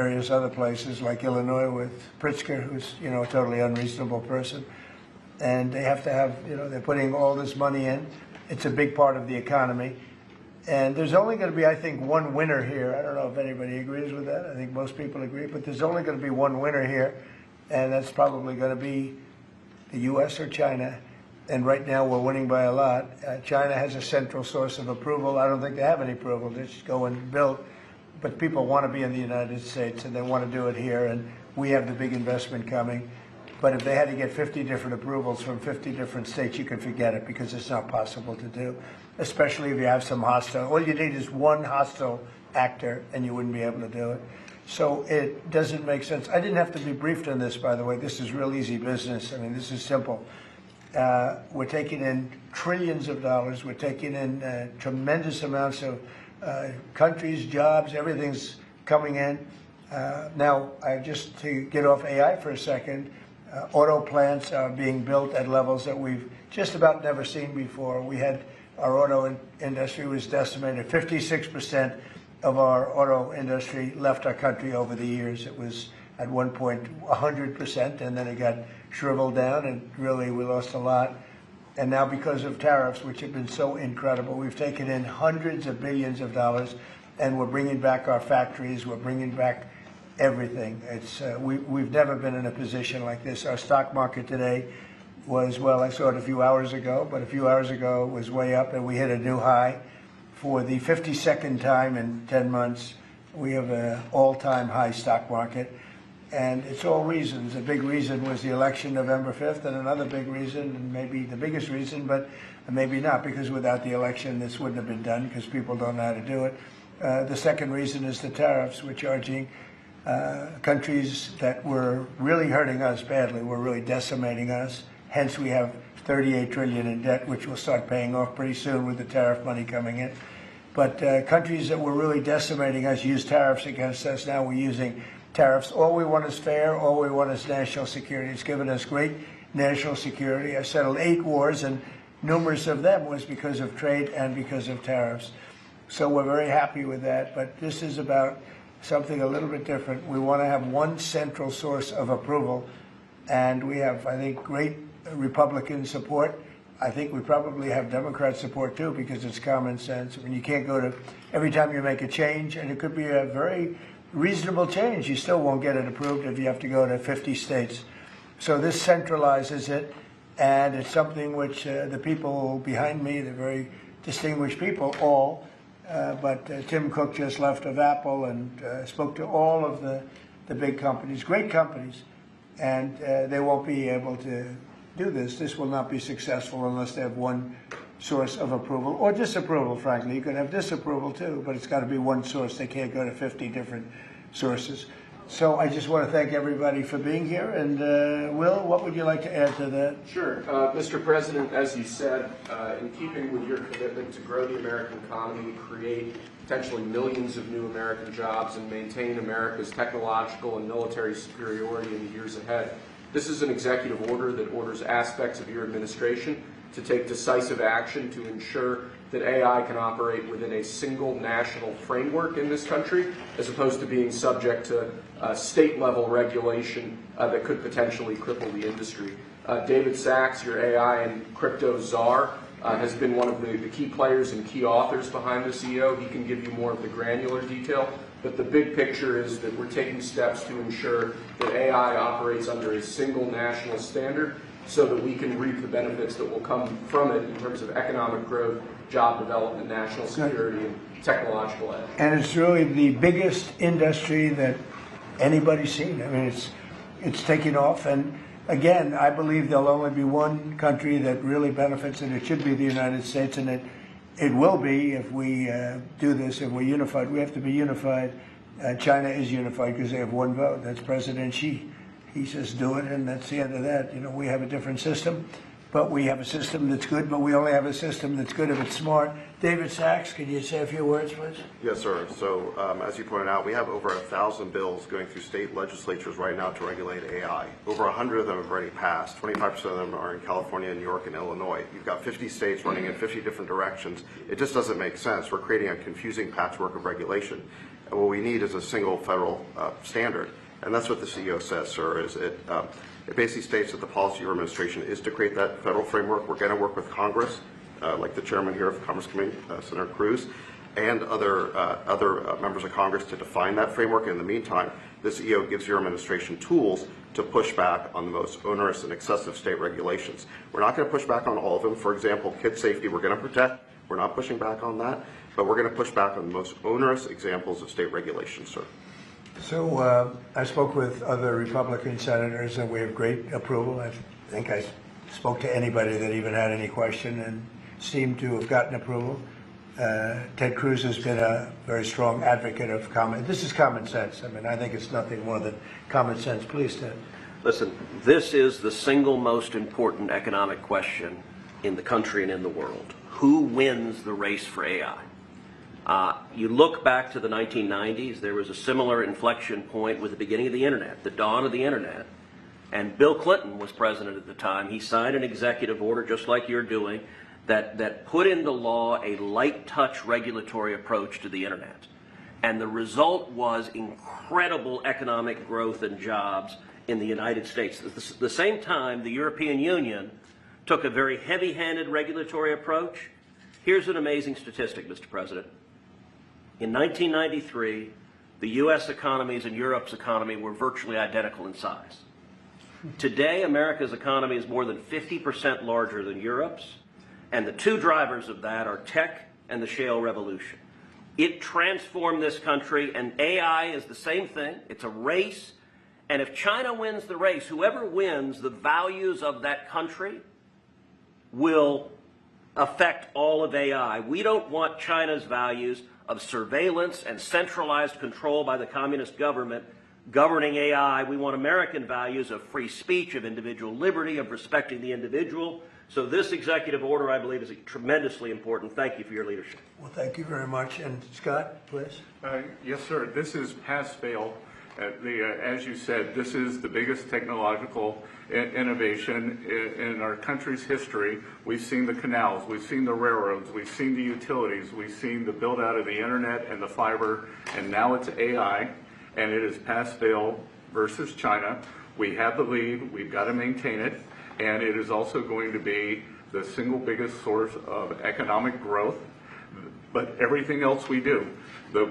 various other places like Illinois with Pritzker, who's, you know, a totally unreasonable person. And they have to have, you know, they're putting all this money in. It's a big part of the economy. And there's only going to be, I think, one winner here. I don't know if anybody agrees with that. I think most people agree. But there's only going to be one winner here, and that's probably going to be the U.S. or China. And right now we're winning by a lot. China has a central source of approval. I don't think they have any approval. They just go and build. But people want to be in the United States, and they want to do it here. And we have the big investment coming. But if they had to get 50 different approvals from 50 different states, you can forget it, because it's not possible to do, especially if you have some hostile. All you need is one hostile actor, and you wouldn't be able to do it. So it doesn't make sense. I didn't have to be briefed on this, by the way. This is real easy business. I mean, this is simple. We're taking in trillions of dollars. We're taking in tremendous amounts of countries, jobs, everything's coming in. Now, just to get off AI for a second, auto plants are being built at levels that we've just about never seen before. We had, our auto industry was decimated. 56% of our auto industry left our country over the years. It was at one point 100%, and then it got shriveled down, and really we lost a lot. And now, because of tariffs, which have been so incredible, we've taken in hundreds of billions of dollars, and we're bringing back our factories, we're bringing back everything. It's we've never been in a position like this. Our stock market today was, well, I saw it a few hours ago, but a few hours ago it was way up, and we hit a new high. For the 52nd time in 10 months, we have an all-time high stock market. And it's all reasons. A big reason was the election November 5th, and another big reason, and maybe the biggest reason, but maybe not, because without the election this wouldn't have been done, because people don't know how to do it. The second reason is the tariffs. We're charging countries that were really hurting us badly, were really decimating us. Hence we have 38 trillion in debt, which we'll start paying off pretty soon with the tariff money coming in. But countries that were really decimating us use tariffs against us. Now we're using tariffs. All we want is fair. All we want is national security. It's given us great national security. I settled 8 wars, and numerous of them was because of trade and because of tariffs. So we're very happy with that. But this is about something a little bit different. We want to have one central source of approval, and we have, I think, great Republican support. I think we probably have Democrat support too, because it's common sense. I mean, you can't go to, every time you make a change, and it could be a very reasonable change, you still won't get it approved if you have to go to 50 states. So this centralizes it, and it's something which the people behind me, the very distinguished people, all, but Tim Cook just left of Apple and spoke to all of the big companies, great companies, and they won't be able to do this. This will not be successful unless they have one source of approval, or disapproval, frankly. You could have disapproval too, but it's got to be one source. They can't go to 50 different sources. So I just want to thank everybody for being here. And Will, what would you like to add to that? Sure. Mr. President, as you said, in keeping with your commitment to grow the American economy, create potentially millions of new American jobs, and maintain America's technological and military superiority in the years ahead, this is an executive order that orders aspects of your administration to take decisive action to ensure that AI can operate within a single national framework in this country, as opposed to being subject to state-level regulation that could potentially cripple the industry. David Sachs, your AI and crypto czar, has been one of the key players and key authors behind this EO. He can give you more of the granular detail, but the big picture is that we're taking steps to ensure that AI operates under a single national standard, so that we can reap the benefits that will come from it in terms of economic growth, job development, national security, and technological edge. And it's really the biggest industry that anybody's seen. I mean, it's taking off. And again, I believe there'll only be one country that really benefits, and it should be the United States. And it will be if we do this, if we're unified. We have to be unified. China is unified because they have one vote. That's President Xi. He says do it, and that's the end of that. You know, we have a different system, but we have a system that's good, but we only have a system that's good if it's smart. David Sachs, can you say a few words, please? Yes, sir. So, as you pointed out, we have over 1,000 bills going through state legislatures right now to regulate AI. Over 100 of them have already passed. 25% of them are in California, New York, and Illinois. You've got 50 states running in 50 different directions. It just doesn't make sense. We're creating a confusing patchwork of regulation. what we need is a single federal standard. And that's what the CEO says, sir, is it basically states that the policy of your administration is to create that federal framework. We're going to work with Congress, like the chairman here of the Commerce Committee, Senator Cruz, and other members of Congress to define that framework. In the meantime, the CEO gives your administration tools to push back on the most onerous and excessive state regulations. We're not going to push back on all of them. For example, kid safety, we're going to protect. We're not pushing back on that, but we're going to push back on the most onerous examples of state regulations, sir. So I spoke with other Republican senators, and we have great approval. I think I spoke to anybody that even had any question and seemed to have gotten approval. Ted Cruz has been a very strong advocate of this is common sense. I mean, I think it's nothing more than common sense. Please, Ted. Listen, this is the single most important economic question in the country and in the world. Who wins the race for AI? You look back to the 1990s, there was a similar inflection point with the beginning of the internet, the dawn of the internet. And Bill Clinton was president at the time. He signed an executive order, just like you're doing, that put into law a light touch regulatory approach to the internet. And the result was incredible economic growth and jobs in the United States. At the same time, the European Union took a very heavy-handed regulatory approach. Here's an amazing statistic, Mr. President. In 1993, the U.S. economies and Europe's economy were virtually identical in size. Today, America's economy is more than 50% larger than Europe's, and the two drivers of that are tech and the shale revolution. It transformed this country, and AI is the same thing. It's a race, and if China wins the race, whoever wins, the values of that country will affect all of AI. We don't want China's values of surveillance and centralized control by the communist government governing AI. We want American values of free speech, of individual liberty, of respecting the individual. So this executive order, I believe, is tremendously important. Thank you for your leadership. Well, thank you very much. And Scott, please. Yes, sir. This is pass-fail. As you said, this is the biggest technological innovation in our country's history. We've seen the canals, we've seen the railroads, we've seen the utilities, we've seen the build out of the internet and the fiber, and now it's AI, and it is pass-fail versus China. We have the lead, we've got to maintain it, and it is also going to be the single biggest source of economic growth. But everything else we do,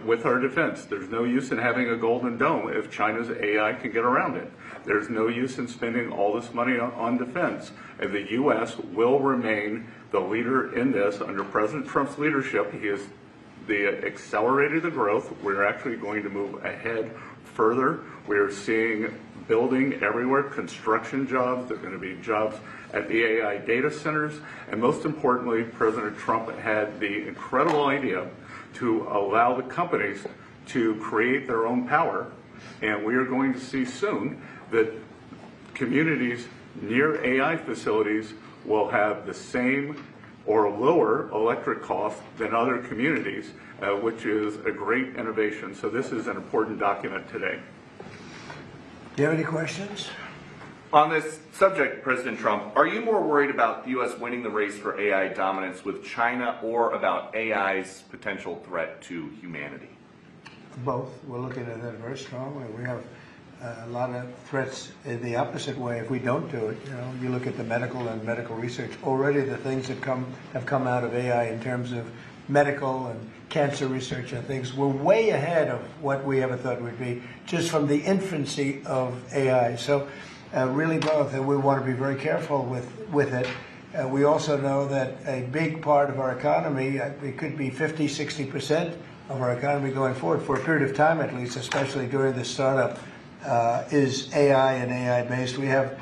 with our defense, there's no use in having a golden dome if China's AI can get around it. There's no use in spending all this money on defense. And the U.S. will remain the leader in this under President Trump's leadership. He has accelerated the growth. We're actually going to move ahead further. We're seeing building everywhere, construction jobs. There are going to be jobs at the AI data centers. And most importantly, President Trump had the incredible idea to allow the companies to create their own power. And we are going to see soon that communities near AI facilities will have the same or lower electric costs than other communities, which is a great innovation. So this is an important document today. Do you have any questions? On this subject, President Trump, are you more worried about the U.S. winning the race for AI dominance with China or about AI's potential threat to humanity? Both. We're looking at that very strongly. We have a lot of threats in the opposite way if we don't do it. You know, you look at the medical and medical research. Already the things that have come out of AI in terms of medical and cancer research and things, we're way ahead of what we ever thought we'd be just from the infancy of AI. So really both, and we want to be very careful with it. We also know that a big part of our economy, it could be 50, 60% of our economy going forward for a period of time at least, especially during the startup, is AI and AI-based. We have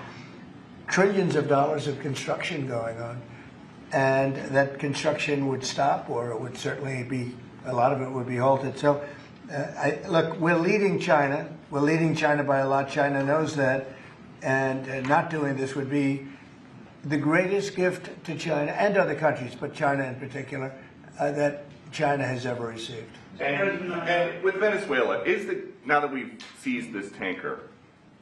trillions of dollars of construction going on, and that construction would stop, or it would certainly be, a lot of it would be halted. So look, we're leading China. We're leading China by a lot. China knows that, and not doing this would be the greatest gift to China and other countries, but China in particular, that China has ever received. And with Venezuela, now that we've seized this tanker,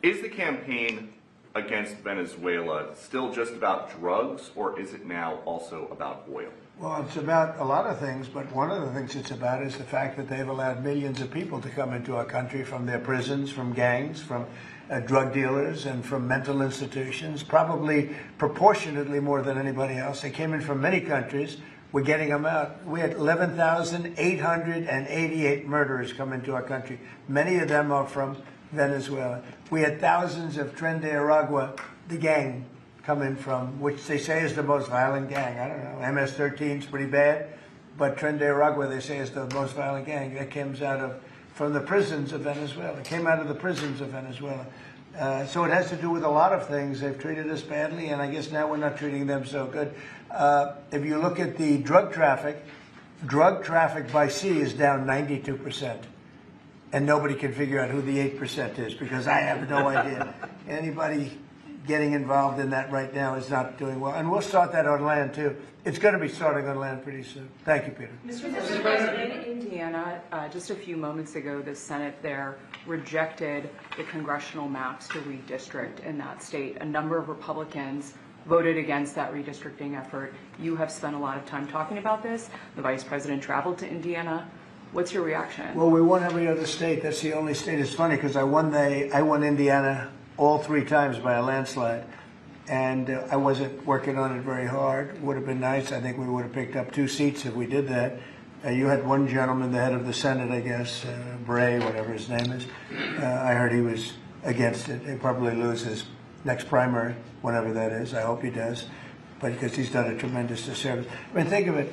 is the campaign against Venezuela still just about drugs, or is it now also about oil? Well, it's about a lot of things, but one of the things it's about is the fact that they've allowed millions of people to come into our country from their prisons, from gangs, from drug dealers, and from mental institutions, probably proportionately more than anybody else. They came in from many countries. We're getting them out. We had 11,888 murderers come into our country. Many of them are from Venezuela. We had thousands of Tren de Aragua, the gang, come in from, which they say is the most violent gang. I don't know, MS-13 is pretty bad, but Tren de Aragua, they say, is the most violent gang. That comes out of, from the prisons of Venezuela. It came out of the prisons of Venezuela. So it has to do with a lot of things. They've treated us badly, and I guess now we're not treating them so good. If you look at the drug traffic by sea is down 92%. And nobody can figure out who the 8% is, because I have no idea. Anybody getting involved in that right now is not doing well. And we'll start that on land, too. It's going to be starting on land pretty soon. Thank you, Peter. Mr. President, in Indiana, just a few moments ago, the Senate there rejected the congressional maps to redistrict in that state. A number of Republicans voted against that redistricting effort. You have spent a lot of time talking about this. The Vice President traveled to Indiana. What's your reaction? Well, we won every other state. That's the only state. It's funny because I won Indiana all 3 times by a landslide. And I wasn't working on it very hard. Would have been nice. I think we would have picked up 2 seats if we did that. You had one gentleman, the head of the Senate, I guess, Bray, whatever his name is. I heard he was against it. He'll probably lose his next primary, whenever that is. I hope he does, but because he's done a tremendous disservice. I mean, think of it.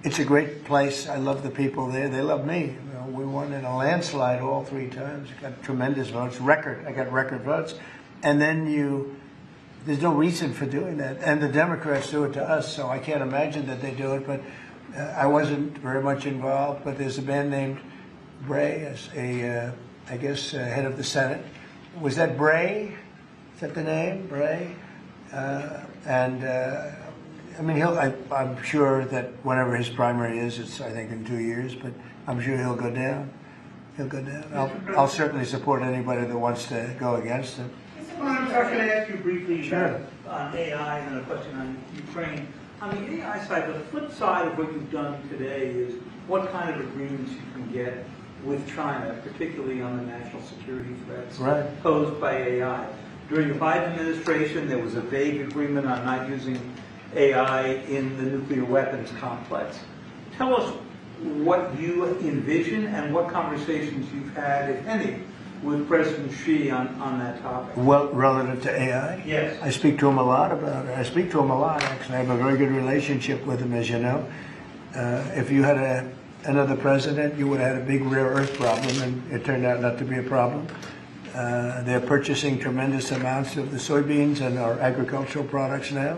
It's a great place. I love the people there. They love me. You know, we won in a landslide all 3 times. Got tremendous votes. Record. I got record votes. And then there's no reason for doing that. And the Democrats do it to us, so I can't imagine that they do it. But I wasn't very much involved. But there's a man named Bray, as I guess, head of the Senate. Was that Bray? Is that the name? Bray? I mean, I'm sure that whenever his primary is, it's, I think, in 2 years, but I'm sure he'll go down. He'll go down. I'll certainly support anybody that wants to go against him. I'm going to ask you briefly Sure. on AI and a question on Ukraine. On the AI side, the flip side of what you've done today is what kind of agreements you can get with China, particularly on the national security threats posed by AI. During the Biden administration, there was a vague agreement on not using AI in the nuclear weapons complex. Tell us what you envision and what conversations you've had, if any, with President Xi on that topic. Well, relative to AI? Yes. I speak to him a lot about it. I speak to him a lot, actually. I have a very good relationship with him, as you know. If you had another president, you would have had a big rare earth problem, and it turned out not to be a problem. They're purchasing tremendous amounts of the soybeans and our agricultural products now.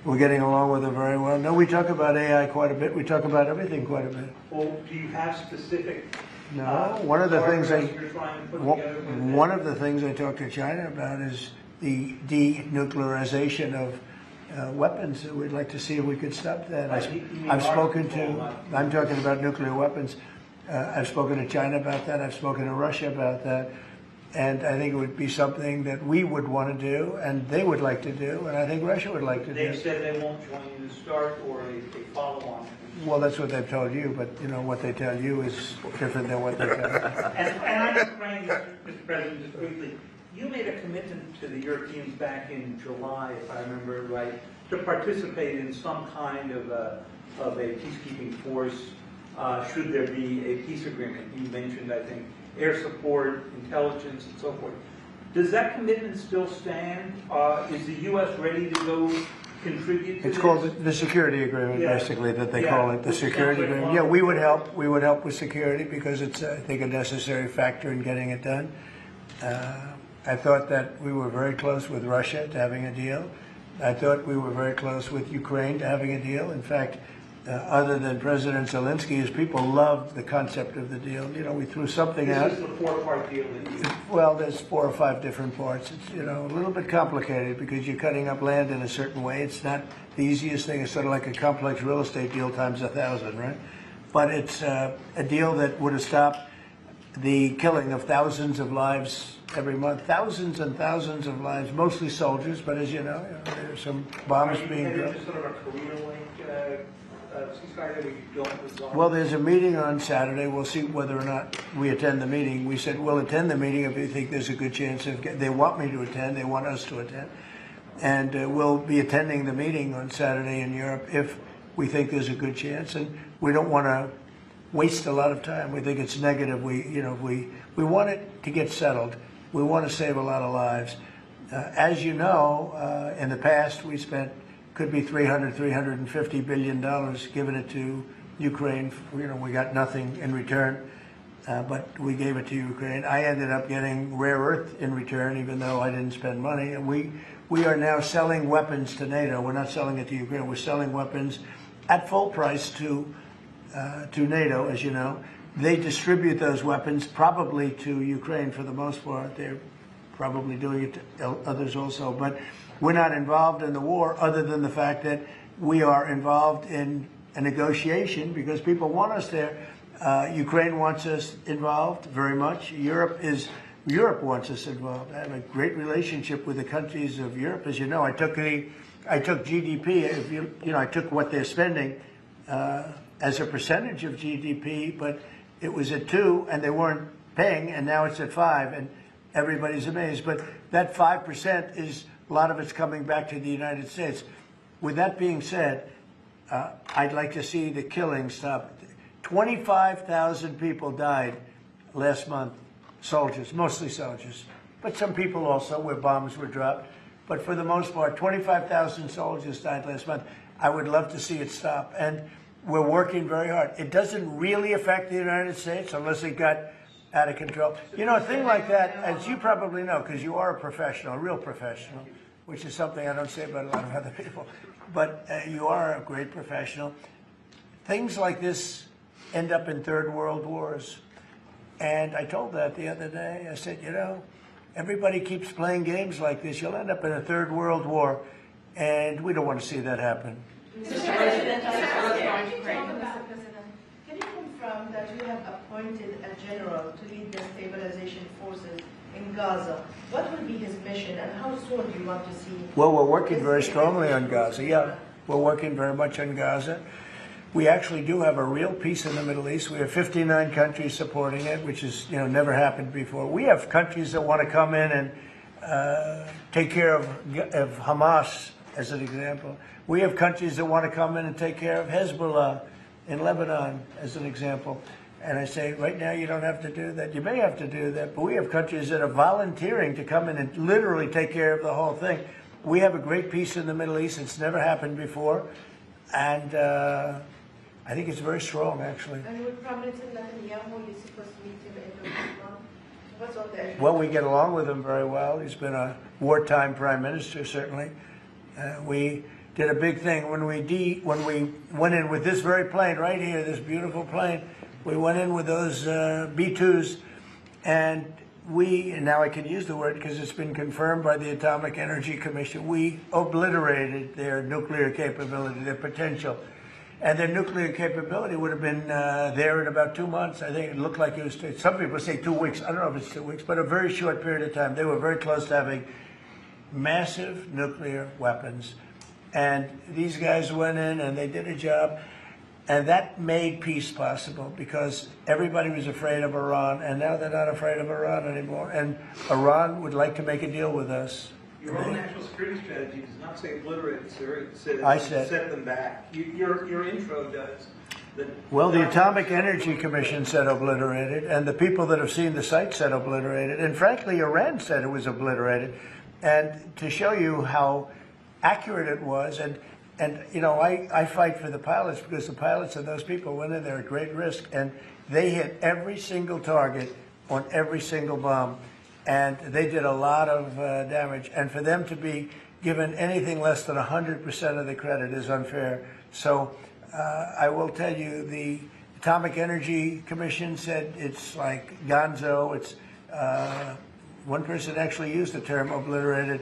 We're getting along with them very well. No, we talk about AI quite a bit. We talk about everything quite a bit. Well, do you have specific? No, one of the things you're trying to put together with one of the things I talk to China about is the denuclearization of weapons. We'd like to see if we could stop that. I'm talking about nuclear weapons. I've spoken to China about that. I've spoken to Russia about that. And I think it would be something that we would want to do, and they would like to do, and I think Russia would like to do. They said they won't join you to start or a follow-on. Well, that's what they've told you, but you know what they tell you is different than what they tell you. And I'm Ukraine, Mr. President, just briefly. You made a commitment to the Europeans back in July, if I remember right, to participate in some kind of a peacekeeping force should there be a peace agreement. You mentioned, I think, air support, intelligence, and so forth. Does that commitment still stand? Is the U.S. ready to go contribute to It's this? called the security agreement, basically, that they call it, the security agreement. Yeah, we would help. We would help with security because it's, I think, a necessary factor in getting it done. I thought that we were very close with Russia to having a deal. I thought we were very close with Ukraine to having a deal. In fact, other than President Zelensky, his people loved the concept of the deal. You know, we threw something out. This is the 4-part deal that you... Well, there's 4 or 5 different parts. It's, you know, a little bit complicated because you're cutting up land in a certain way. It's not the easiest thing. It's sort of like a complex real estate deal times 1,000, right? But it's a deal that would have stopped the killing of thousands of lives every month. Thousands and thousands of lives, mostly soldiers, but as you know there's some bombs being dropped. Is it just sort of a career-linked ceasefire that we don't resolve? Well, there's a meeting on Saturday. We'll see whether or not we attend the meeting. We said we'll attend the meeting if we think there's a good chance of. They want me to attend. They want us to attend, and we'll be attending the meeting on Saturday in Europe if we think there's a good chance. And we don't want to waste a lot of time. We think it's negative. We want it to get settled. We want to save a lot of lives. As you know, in the past we spent could be $350 billion giving it to Ukraine. We got nothing in return, but we gave it to Ukraine. I ended up getting rare earth in return, even though I didn't spend money. And we are now selling weapons to NATO. We're not selling it to Ukraine. We're selling weapons at full price to NATO, as you know. They distribute those weapons probably to Ukraine for the most part. They're probably doing it to others also, but we're not involved in the war other than the fact that we are involved in a negotiation because people want us there. Ukraine wants us involved very much. Europe wants us involved. I have a great relationship with the countries of Europe. As you know, I took GDP, I took what they're spending as a percentage of GDP, but it was at 2 and they weren't paying, and now it's at 5, and everybody's amazed. But that 5% is, a lot of it's coming back to the United States. With that being said, I'd like to see the killing stop. 25,000 people died last month, soldiers, mostly soldiers, but some people also where bombs were dropped. But for the most part, 25,000 soldiers died last month. I would love to see it stop. And we're working very hard. It doesn't really affect the United States unless it got out of control. A thing like that, as you probably know, because you are a professional, a real professional, which is something I don't say about a lot of other people, but you are a great professional. Things like this end up in third world wars. And I told that the other day. I said, everybody keeps playing games like this. You'll end up in a third world war, and we don't want to see that happen. Mr. President, can you confirm that you have appointed a general to lead the stabilization forces in Gaza? What will be his mission, and how soon do you want to see? Well, we're working very strongly on Gaza. Yeah, we're working very much on Gaza. We actually do have a real peace in the Middle East. We have 59 countries supporting it, which has never happened before. We have countries that want to come in and take care of Hamas, as an example. We have countries that want to come in and take care of Hezbollah in Lebanon, as an example. And I say, right now you don't have to do that. You may have to do that, but we have countries that are volunteering to come in and literally take care of the whole thing. We have a great peace in the Middle East. It's never happened before. And I think it's very strong, actually. And with Prime Minister Netanyahu, you're supposed to meet him in the What's on the agenda? Well, we get along with him very well. He's been a wartime prime minister, certainly. We did a big thing when we went in with this very plane right here, this beautiful plane. We went in with those B-2s, and now I can use the word because it's been confirmed by the Atomic Energy Commission, we obliterated their nuclear capability, their potential. And their nuclear capability would have been there in about 2 months. I think it looked like it was, some people say 2 weeks. I don't know if it's 2 weeks, but a very short period of time. They were very close to having massive nuclear weapons. And these guys went in and they did a job. And that made peace possible because everybody was afraid of Iran. And now they're not afraid of Iran anymore. And Iran would like to make a deal with us. Your own national security strategy does not say obliterate, sir. It says set them back. Your intro does. Well, the Atomic Energy Commission said obliterated, and the people that have seen the site said obliterated, and frankly, Iran said it was obliterated. And to show you how accurate it was, and I fight for the pilots because the pilots and those people went in there at great risk, and they hit every single target on every single bomb. And they did a lot of damage. And for them to be given anything less than 100% of the credit is unfair. So I will tell you, the Atomic Energy Commission said it's like gonzo. It's one person actually used the term obliterated.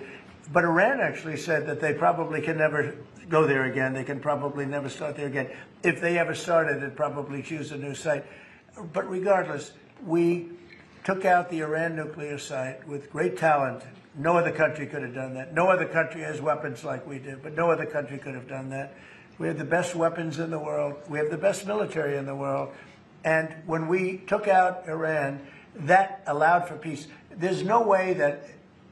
But Iran actually said that they probably can never go there again. They can probably never start there again. If they ever started, they'd probably choose a new site. But regardless, we took out the Iran nuclear site with great talent. No other country could have done that. No other country has weapons like we do, but no other country could have done that. We have the best weapons in the world. We have the best military in the world. And when we took out Iran, that allowed for peace. There's no way that,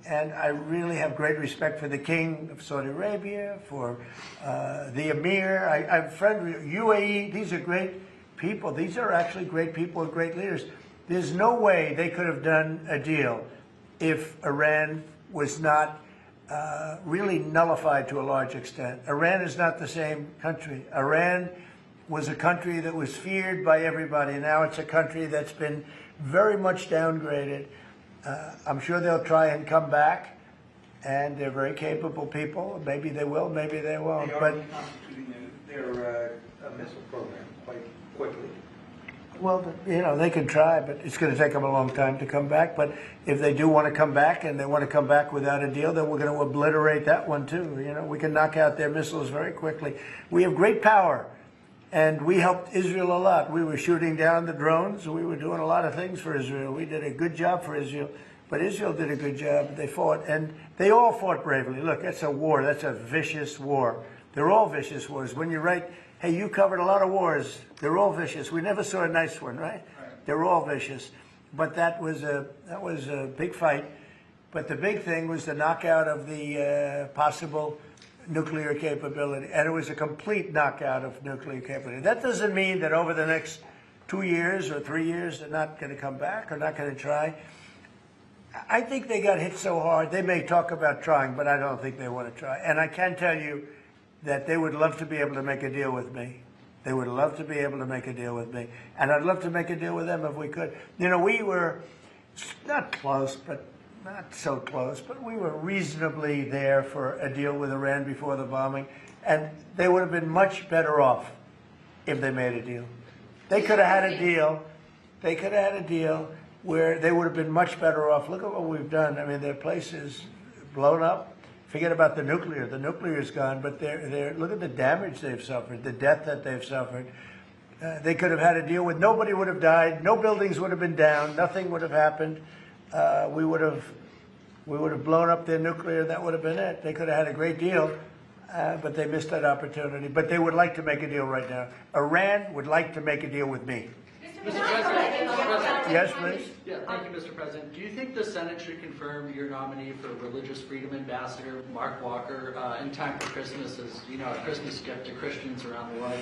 and I really have great respect for the King of Saudi Arabia, for the Emir. I'm friend with UAE. These are great people. These are actually great people and great leaders. There's no way they could have done a deal if Iran was not really nullified to a large extent. Iran is not the same country. Iran was a country that was feared by everybody. Now it's a country that's been very much downgraded. I'm sure they'll try and come back, and they're very capable people. Maybe they will, maybe they won't. They are But reconstituting their missile program quite quickly. well, you know, they can try, but it's going to take them a long time to come back. But if they do want to come back, and they want to come back without a deal, then we're going to obliterate that one too. You know, we can knock out their missiles very quickly. We have great power. And we helped Israel a lot. We were shooting down the drones. We were doing a lot of things for Israel. We did a good job for Israel. But Israel did a good job. They fought. And they all fought bravely. Look, that's a war. That's a vicious war. They're all vicious wars. When you write, hey, you covered a lot of wars. They're all vicious. We never saw a nice one, right? They're all vicious. But that was a big fight. But the big thing was the knockout of the possible nuclear capability, and it was a complete knockout of nuclear capability. That doesn't mean that over the next 2 years or 3 years they're not going to come back or not going to try. I think they got hit so hard, they may talk about trying, but I don't think they want to try. And I can tell you that they would love to be able to make a deal with me. They would love to be able to make a deal with me. And I'd love to make a deal with them if we could. You know, we were not close, but not so close, but we were reasonably there for a deal with Iran before the bombing, and they would have been much better off if they made a deal. They could have had a deal. They could have had a deal where they would have been much better off. Look at what we've done. I mean, their place is blown up. Forget about the nuclear. The nuclear is gone, but look at the damage they've suffered, the death that they've suffered. They could have had a deal with nobody would have died, no buildings would have been down, nothing would have happened. We would have blown up their nuclear. That would have been it. They could have had a great deal, but they missed that opportunity. But they would like to make a deal right now. Iran would like to make a deal with me. Mr. President. Yes, please. Yeah, thank you, Mr. President. Do you think the Senate should confirm your nominee for Religious Freedom Ambassador, Mark Walker, in time for Christmas, as you know, a Christmas gift to Christians around the world?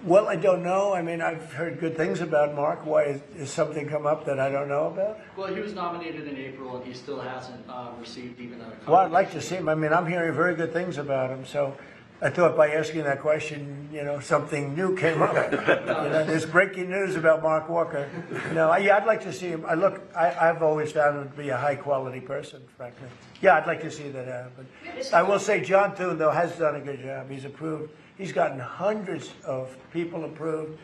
Well, I don't know. I mean, I've heard good things about Mark. Why is something come up that I don't know about? Well, he was nominated in April, and he still hasn't received even a. Well, I'd like to see him. I mean, I'm hearing very good things about him. So I thought by asking that question, you know, something new came up. You know, there's breaking news about Mark Walker. No, yeah, I'd like to see him. I've always found him to be a high-quality person, frankly. Yeah, I'd like to see that happen. I will say John Thune, though, has done a good job. He's approved. He's gotten hundreds of people approved.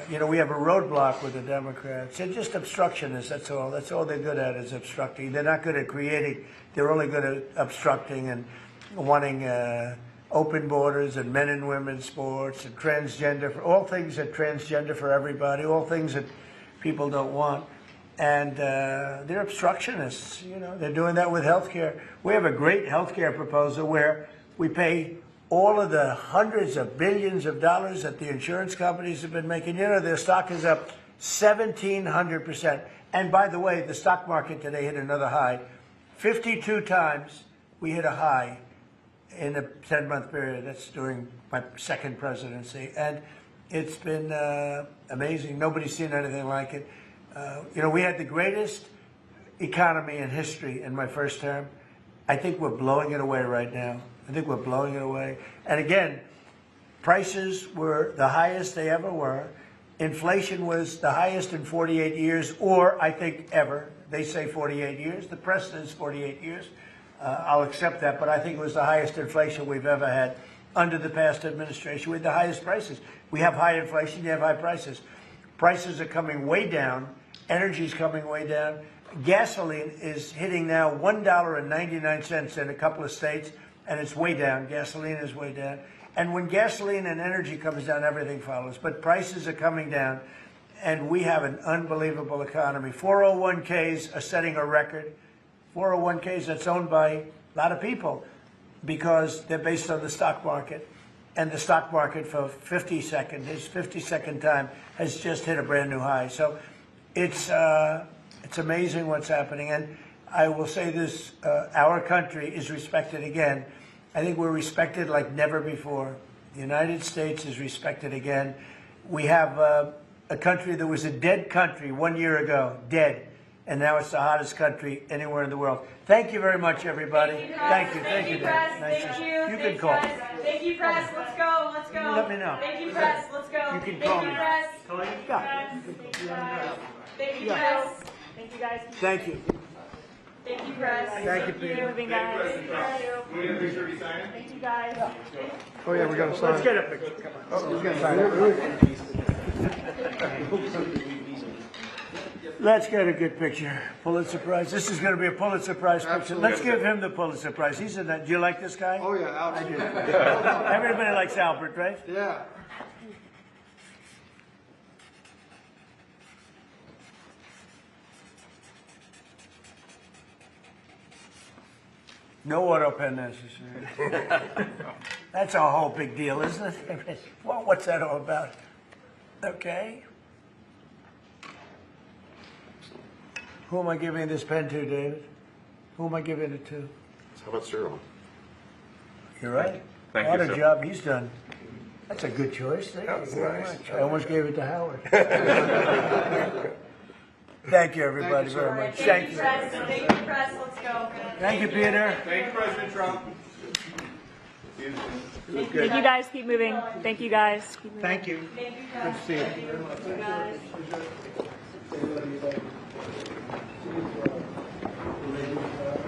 You know, we have a roadblock with the Democrats. They're just obstructionists, that's all. That's all they're good at is obstructing. They're not good at creating. They're only good at obstructing and wanting open borders and men and women sports and transgender, all things that transgender for everybody, all things that people don't want. And they're obstructionists, you know. They're doing that with health care. We have a great health care proposal where we pay all of the hundreds of billions of dollars that the insurance companies have been making. You know, their stock is up 1,700%. And by the way, the stock market today hit another high. 52 times we hit a high in a 10-month period. That's during my second presidency. And it's been amazing. Nobody's seen anything like it. You know, we had the greatest economy in history in my first term. I think we're blowing it away right now. I think we're blowing it away. And again, prices were the highest they ever were. Inflation was the highest in 48 years, or I think ever. They say 48 years. The press says 48 years. I'll accept that, but I think it was the highest inflation we've ever had under the past administration. We had the highest prices. We have high inflation, you have high prices. Prices are coming way down. Energy's coming way down. Gasoline is hitting now $1.99 in a couple of states, and it's way down. Gasoline is way down. And when gasoline and energy comes down, everything follows. But prices are coming down, and we have an unbelievable economy. 401ks are setting a record. 401ks that's owned by a lot of people because they're based on the stock market. and the stock market for his 50-second time has just hit a brand new high. So it's amazing what's happening. And I will say this, our country is respected again. I think we're respected like never before. The United States is respected again. We have a country that was a dead country 1 year ago, dead. And now it's the hottest country anywhere in the world. Thank you very much, everybody. Thank you. Thank you, Dave. press. Nice Thank to- you. You can Thanks, call. guys. Thank you, press. Let's go. Let's go. Let me know. Thank you, press. Let's go. You can Thank call you, me. press. Yeah. Thank you, guys. Thank you, Yeah. press. Thank you, guys. Thank you. Thank you, press. Thank you, Peter. Moving, guys. Thank you. Thank you, guys. Oh, yeah, we got to sign. Let's get a picture. Come on. Oh, he's got to sign it. Let's get a good picture. Pulitzer Prize. This is going to be a Pulitzer Prize picture. Absolutely. Let's give him the Pulitzer Prize. He's in that. Do you like this guy? Oh, yeah, I do. absolutely. Everybody likes Albert, right? Yeah. No auto pen necessary. That's a whole big deal, isn't it? Well, what's that all about? Okay. Who am I giving this pen to, David? Who am I giving it to? How about Cyril? You're right. Thank What you, a sir. job he's done. That's a good choice. Thank you very much. I almost gave it to Howard. Thank you, everybody, Thank you, sir. very much. Thank you, press. Thank you, press. Let's go. Thank you, Peter. Thank you, President Trump. Thank you, guys. Keep moving. Thank you, guys. Keep moving. Thank you. Thank you, press. see you. Thank you, guys. Thank you.